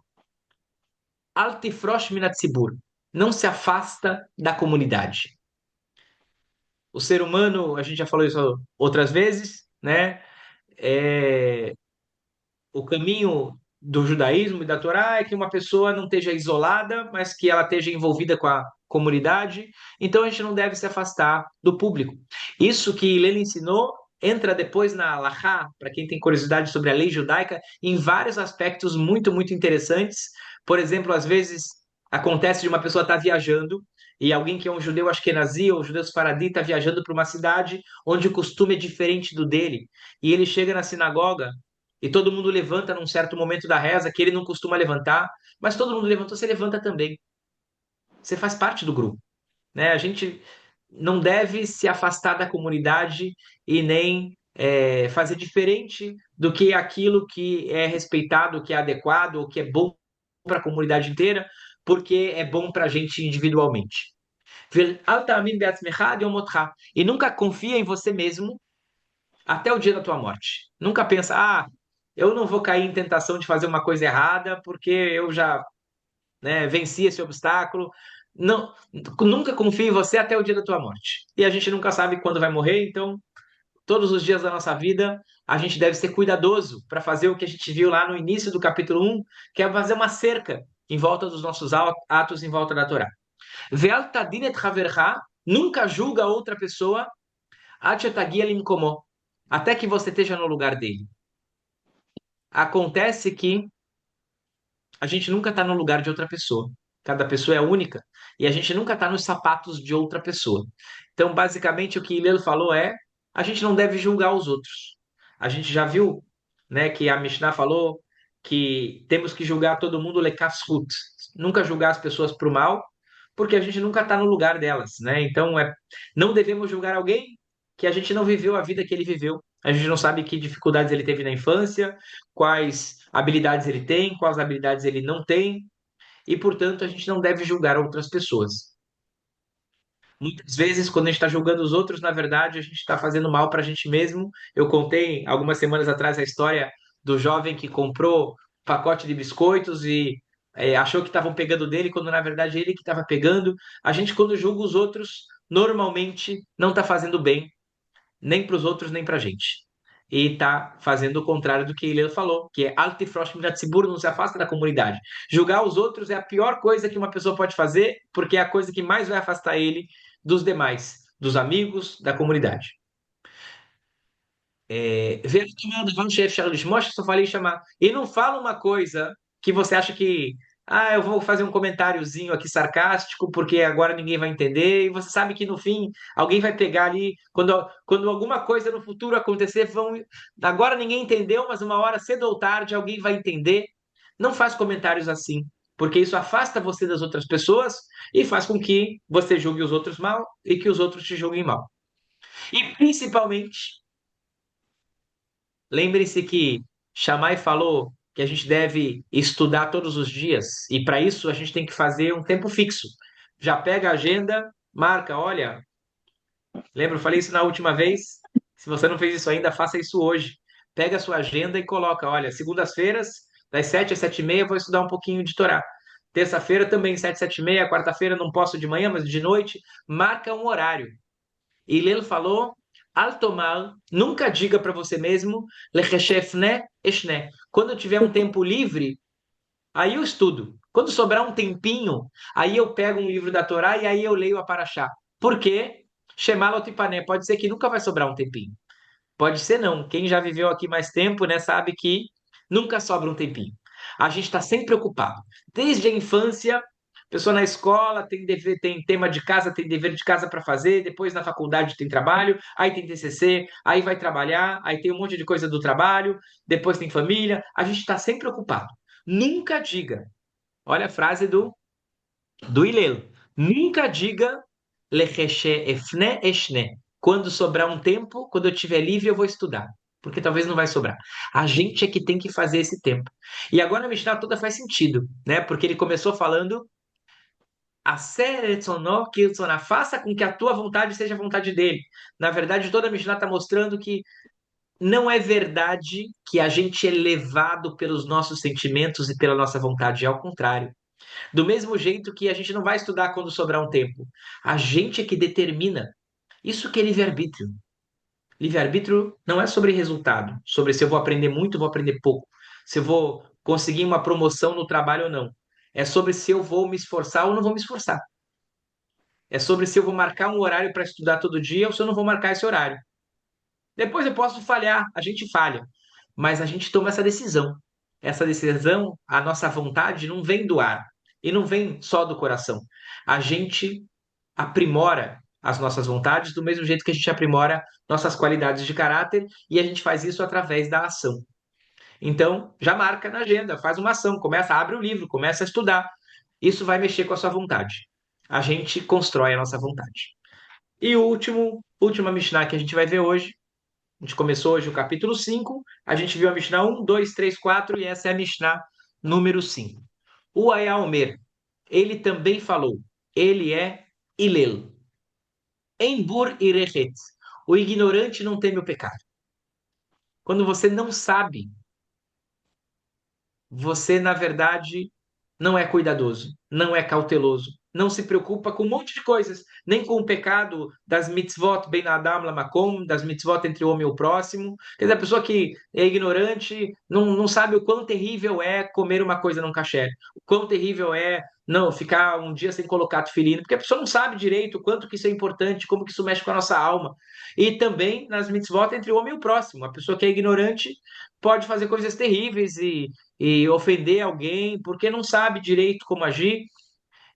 [SPEAKER 1] Al tifrosh min hatzibur, não se afasta da comunidade. O ser humano, a gente já falou isso outras vezes, né? É, o caminho do judaísmo e da Torá é que uma pessoa não esteja isolada, mas que ela esteja envolvida com a comunidade. Então a gente não deve se afastar do público. Isso que Hillel ensinou entra depois na Halachá, para quem tem curiosidade sobre a lei judaica, em vários aspectos muito, muito interessantes. Por exemplo, às vezes acontece de uma pessoa estar viajando e alguém que é um judeu ashkenazi ou judeu sfaradi está viajando para uma cidade onde o costume é diferente do dele. E ele chega na sinagoga e todo mundo levanta num certo momento da reza que ele não costuma levantar, mas todo mundo levantou, você levanta também. Você faz parte do grupo, né? A gente não deve se afastar da comunidade e nem fazer diferente do que aquilo que é respeitado, que é adequado, ou que é bom para a comunidade inteira, porque é bom para a gente individualmente. E nunca confia em você mesmo até o dia da tua morte. Nunca pensa, eu não vou cair em tentação de fazer uma coisa errada porque eu já, né, venci esse obstáculo. Não, nunca confie em você até o dia da tua morte. E a gente nunca sabe quando vai morrer, então todos os dias da nossa vida a gente deve ser cuidadoso para fazer o que a gente viu lá no início do capítulo 1, que é fazer uma cerca em volta dos nossos atos, em volta da Torá. Ve'al tadin et havercha, nunca julga outra pessoa até que você esteja no lugar dele. Acontece que a gente nunca está no lugar de outra pessoa. Cada pessoa é única e a gente nunca está nos sapatos de outra pessoa. Então, basicamente, o que Hillel falou é: a gente não deve julgar os outros. A gente já viu, né, que a Mishnah falou que temos que julgar todo mundo lekafshut, nunca julgar as pessoas para o mal, porque a gente nunca está no lugar delas, né? Então, não devemos julgar alguém que a gente não viveu a vida que ele viveu. A gente não sabe que dificuldades ele teve na infância, quais habilidades ele tem, quais habilidades ele não tem, e, portanto, a gente não deve julgar outras pessoas. Muitas vezes, quando a gente está julgando os outros, na verdade, a gente está fazendo mal para a gente mesmo. Eu contei algumas semanas atrás a história do jovem que comprou pacote de biscoitos e achou que estavam pegando dele, quando na verdade ele que estava pegando. A gente, quando julga os outros, normalmente não está fazendo bem nem para os outros, nem para a gente. E está fazendo o contrário do que ele falou, que é Altifrost Miratzibur, não se afasta da comunidade. Julgar os outros é a pior coisa que uma pessoa pode fazer, porque é a coisa que mais vai afastar ele dos demais, dos amigos, da comunidade. Só falei chamar. E não fala uma coisa que você acha que, eu vou fazer um comentáriozinho aqui sarcástico, porque agora ninguém vai entender, e você sabe que no fim alguém vai pegar ali, quando alguma coisa no futuro acontecer, agora ninguém entendeu, mas uma hora cedo ou tarde alguém vai entender. Não faz comentários assim, porque isso afasta você das outras pessoas e faz com que você julgue os outros mal e que os outros te julguem mal. E principalmente, lembre-se que Shammai falou que a gente deve estudar todos os dias, e para isso a gente tem que fazer um tempo fixo. Já pega a agenda, marca, olha, lembra, eu falei isso na última vez? Se você não fez isso ainda, faça isso hoje. Pega a sua agenda e coloca, olha, segundas-feiras, das 7 às 7h30, vou estudar um pouquinho de Torá. Terça-feira também, 7 às 7h30, quarta-feira não posso de manhã, mas de noite, marca um horário. E Hillel falou, Altomar, nunca diga para você mesmo, Lecheshefne Eshne. Quando eu tiver um tempo livre, aí eu estudo. Quando sobrar um tempinho, aí eu pego um livro da Torá e aí eu leio a Paraxá. Por quê? Shemalotipané. Pode ser que nunca vai sobrar um tempinho. Pode ser não. Quem já viveu aqui mais tempo, né, sabe que nunca sobra um tempinho. A gente está sempre ocupado. Desde a infância, pessoa na escola tem dever, tem tema de casa, tem dever de casa para fazer, depois na faculdade tem trabalho, aí tem TCC, aí vai trabalhar, aí tem um monte de coisa do trabalho, depois tem família. A gente está sempre ocupado. Nunca diga. Olha a frase do Hillel. Nunca diga Lecheshe efne eshne. Quando sobrar um tempo, quando eu estiver livre, eu vou estudar. porque talvez não vai sobrar. A gente é que tem que fazer esse tempo. E agora a Mishnah toda faz sentido, né? Porque ele começou falando faça com que a tua vontade seja a vontade dele. Na verdade, toda a Mishnah está mostrando que não é verdade que a gente é levado pelos nossos sentimentos e pela nossa vontade, é ao contrário. Do mesmo jeito que a gente não vai estudar quando sobrar um tempo. A gente é que determina. Isso que é livre-arbítrio. Livre-arbítrio não é sobre resultado, sobre se eu vou aprender muito ou vou aprender pouco, se eu vou conseguir uma promoção no trabalho ou não. É sobre se eu vou me esforçar ou não vou me esforçar. É sobre se eu vou marcar um horário para estudar todo dia ou se eu não vou marcar esse horário. Depois eu posso falhar, a gente falha, mas a gente toma essa decisão. Essa decisão, a nossa vontade não vem do ar e não vem só do coração. A gente aprimora as nossas vontades do mesmo jeito que a gente aprimora nossas qualidades de caráter e a gente faz isso através da ação. Então, já marca na agenda, faz uma ação, começa, abre o livro, começa a estudar. Isso vai mexer com a sua vontade. A gente constrói a nossa vontade. E o última Mishnah que a gente vai ver hoje, a gente começou hoje o capítulo 5, a gente viu a Mishnah 1, 2, 3, 4 e essa é a Mishnah número 5. O Ayaomer, ele também falou, ele é Ilel. Embur irechet. O ignorante não teme o pecado. Quando você não sabe, você, na verdade, não é cuidadoso, não é cauteloso, não se preocupa com um monte de coisas, nem com o pecado das mitzvot ben adam lamakom, das mitzvot entre o homem e o próximo. Quer dizer, a pessoa que é ignorante não sabe o quão terrível é comer uma coisa não kasher, o quão terrível é não ficar um dia sem colocar tefilino, porque a pessoa não sabe direito o quanto que isso é importante, como que isso mexe com a nossa alma. E também nas mitzvot entre o homem e o próximo. A pessoa que é ignorante pode fazer coisas terríveis e ofender alguém porque não sabe direito como agir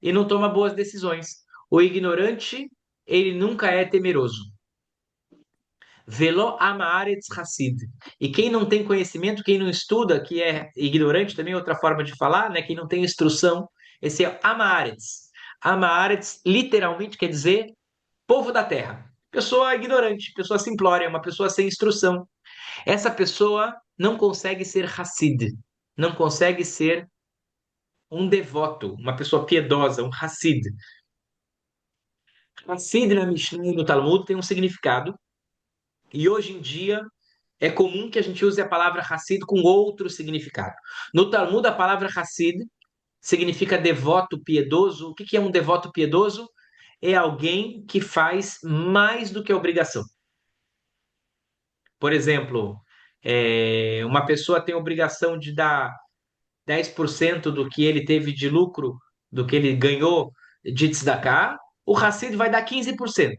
[SPEAKER 1] e não toma boas decisões. O ignorante, ele nunca é temeroso. Velo amaretz hasid. E quem não tem conhecimento, quem não estuda, que é ignorante também é outra forma de falar, né? Quem não tem instrução, esse é amaretz. Amaretz literalmente quer dizer povo da terra. Pessoa ignorante, pessoa simplória, uma pessoa sem instrução. Essa pessoa não consegue ser Hassid, não consegue ser um devoto, uma pessoa piedosa, um Hassid. Hassid na Mishnah e no Talmud tem um significado, e hoje em dia é comum que a gente use a palavra Hassid com outro significado. No Talmud, a palavra Hassid significa devoto piedoso. O que que é um devoto piedoso? É alguém que faz mais do que a obrigação. Por exemplo, uma pessoa tem a obrigação de dar 10% do que ele teve de lucro, do que ele ganhou de tzedakah, o Hassid vai dar 15%.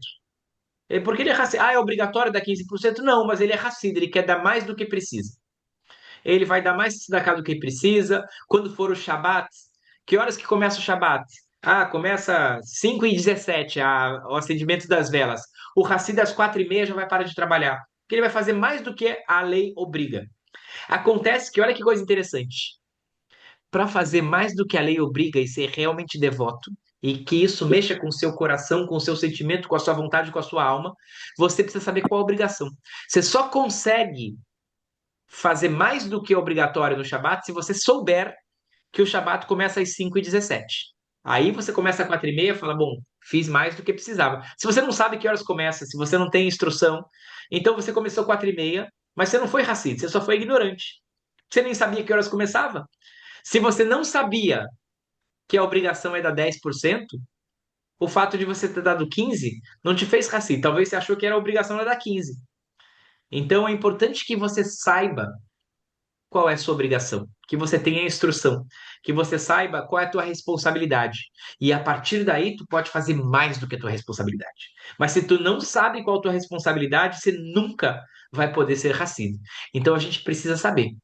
[SPEAKER 1] Porque ele é Hassid. Ah, é obrigatório dar 15%? Não, mas ele é Hassid, ele quer dar mais do que precisa. Ele vai dar mais tzedakah do que precisa. Quando for o Shabat, que horas que começa o Shabat? Ah, começa 5h17, o acendimento das velas. O Hassid às 4h30 já vai parar de trabalhar. Porque ele vai fazer mais do que a lei obriga. Acontece que, olha que coisa interessante, para fazer mais do que a lei obriga e ser realmente devoto, e que isso mexa com o seu coração, com o seu sentimento, com a sua vontade, com a sua alma, você precisa saber qual a obrigação. Você só consegue fazer mais do que é obrigatório no Shabat se você souber que o Shabat começa às 5h17. Aí você começa às 4h30 e fala, bom, fiz mais do que precisava. Se você não sabe que horas começa, se você não tem instrução, então você começou às 4h30, mas você não foi racista, você só foi ignorante. Você nem sabia que horas começava. Se você não sabia que a obrigação é dar 10%, o fato de você ter dado 15 não te fez racista. Talvez você achou que era a obrigação era dar 15. Então é importante que você saiba qual é a sua obrigação, que você tenha a instrução, que você saiba qual é a tua responsabilidade. E a partir daí tu pode fazer mais do que a tua responsabilidade. Mas se tu não sabe qual é a tua responsabilidade, você nunca vai poder ser racista. Então a gente precisa saber.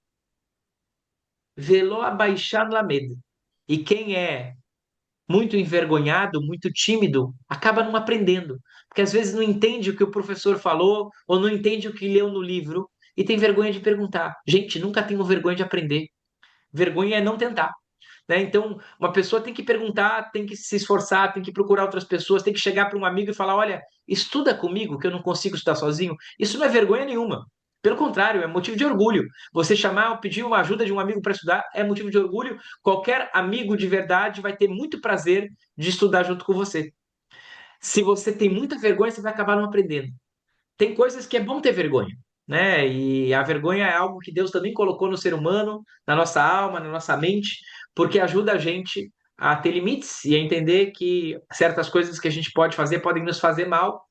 [SPEAKER 1] Velo abaixar lamed. E quem é muito envergonhado, muito tímido, acaba não aprendendo. Porque às vezes não entende o que o professor falou ou não entende o que leu no livro e tem vergonha de perguntar. Gente, nunca tenho vergonha de aprender. Vergonha é não tentar. Né? Então, uma pessoa tem que perguntar, tem que se esforçar, tem que procurar outras pessoas, tem que chegar para um amigo e falar: olha, estuda comigo, que eu não consigo estudar sozinho. Isso não é vergonha nenhuma. Pelo contrário, é motivo de orgulho. Você chamar, pedir uma ajuda de um amigo para estudar é motivo de orgulho. Qualquer amigo de verdade vai ter muito prazer de estudar junto com você. Se você tem muita vergonha, você vai acabar não aprendendo. Tem coisas que é bom ter vergonha, né? E a vergonha é algo que Deus também colocou no ser humano, na nossa alma, na nossa mente, porque ajuda a gente a ter limites e a entender que certas coisas que a gente pode fazer podem nos fazer mal.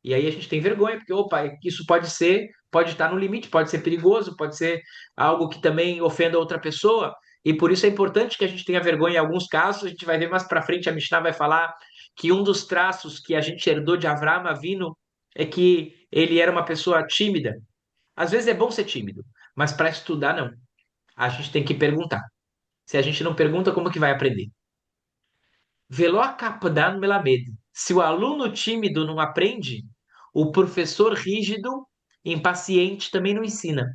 [SPEAKER 1] E aí a gente tem vergonha, porque, opa, isso pode ser, pode estar no limite, pode ser perigoso, pode ser algo que também ofenda outra pessoa. E por isso é importante que a gente tenha vergonha em alguns casos. A gente vai ver mais para frente, a Mishnah vai falar que um dos traços que a gente herdou de Avraham Avinu é que ele era uma pessoa tímida. Às vezes é bom ser tímido, mas para estudar, não. A gente tem que perguntar. Se a gente não pergunta, como que vai aprender? Velo capdan melamed. Se o aluno tímido não aprende, o professor rígido, impaciente, também não ensina.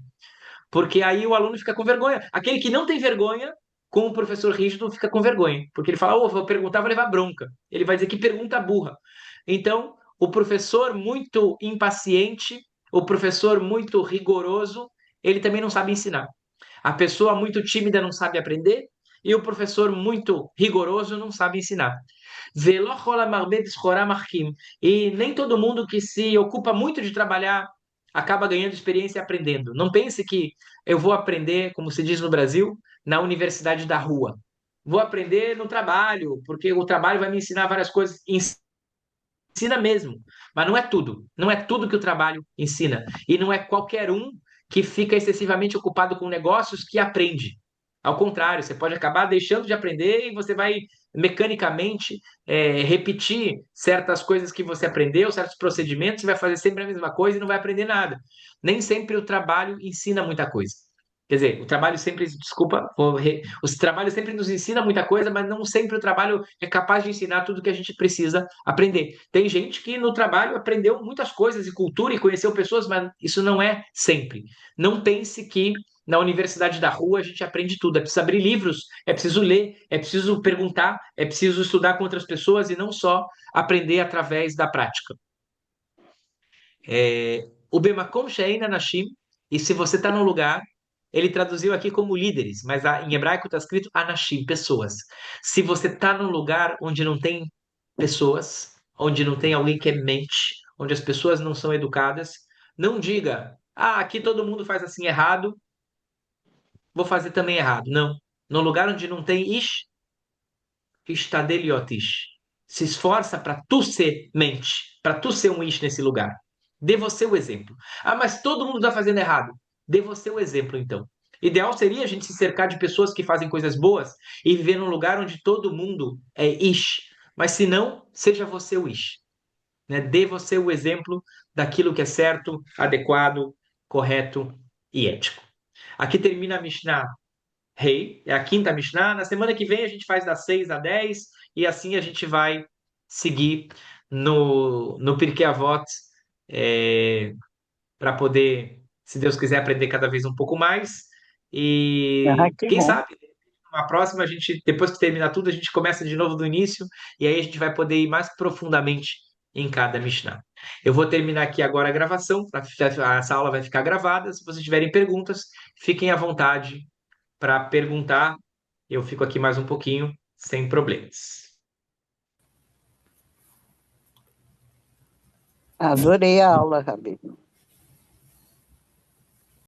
[SPEAKER 1] Porque aí o aluno fica com vergonha. Aquele que não tem vergonha, com o professor rígido, fica com vergonha. Porque ele fala, oh, vou perguntar, vou levar bronca. Ele vai dizer que pergunta burra. Então, o professor muito impaciente, o professor muito rigoroso, ele também não sabe ensinar. A pessoa muito tímida não sabe aprender e o professor muito rigoroso não sabe ensinar. E nem todo mundo que se ocupa muito de trabalhar acaba ganhando experiência e aprendendo. Não pense que eu vou aprender, como se diz no Brasil, na universidade da rua. Vou aprender no trabalho, porque o trabalho vai me ensinar várias coisas. Ensina mesmo, mas não é tudo. Não é tudo que o trabalho ensina. E não é qualquer um que fica excessivamente ocupado com negócios que aprende. Ao contrário, você pode acabar deixando de aprender e você vai mecanicamente repetir certas coisas que você aprendeu, certos procedimentos, e vai fazer sempre a mesma coisa e não vai aprender nada. Nem sempre o trabalho ensina muita coisa. Quer dizer, o trabalho sempre, desculpa, o trabalho sempre nos ensina muita coisa, mas não sempre o trabalho é capaz de ensinar tudo que a gente precisa aprender. Tem gente que no trabalho aprendeu muitas coisas e cultura e conheceu pessoas, mas isso não é sempre. Não pense que na universidade da rua a gente aprende tudo. É preciso abrir livros, é preciso ler, é preciso perguntar, é preciso estudar com outras pessoas e não só aprender através da prática. O Bemakom She'ein Anashim, e se você está num lugar, ele traduziu aqui como líderes, mas em hebraico está escrito Anashim, pessoas. Se você está num lugar onde não tem pessoas, onde não tem alguém que é mente, onde as pessoas não são educadas, não diga, aqui todo mundo faz assim errado, vou fazer também errado. Não. No lugar onde não tem ish, Ishtadel se esforça para tu ser mente, para tu ser um ish nesse lugar. Dê você o exemplo. Mas todo mundo está fazendo errado. Dê você o exemplo, então. Ideal seria a gente se cercar de pessoas que fazem coisas boas e viver num lugar onde todo mundo é ish. Mas se não, seja você o ish. Né? Dê você o exemplo daquilo que é certo, adequado, correto e ético. Aqui termina a Mishnah Rei, é a quinta Mishnah. Na semana que vem a gente faz das 6 a 10 e assim a gente vai seguir no Pirkei Avot para poder, se Deus quiser, aprender cada vez um pouco mais.
[SPEAKER 2] Ah,
[SPEAKER 1] E
[SPEAKER 2] que
[SPEAKER 1] quem
[SPEAKER 2] bom.
[SPEAKER 1] sabe, na próxima, a gente, depois que terminar tudo, a gente começa de novo do início e aí a gente vai poder ir mais profundamente em cada Mishnah. Eu vou terminar aqui agora a gravação, essa aula vai ficar gravada. Se vocês tiverem perguntas, fiquem à vontade para perguntar. Eu fico aqui mais um pouquinho, sem problemas.
[SPEAKER 2] Adorei a aula, Rabino.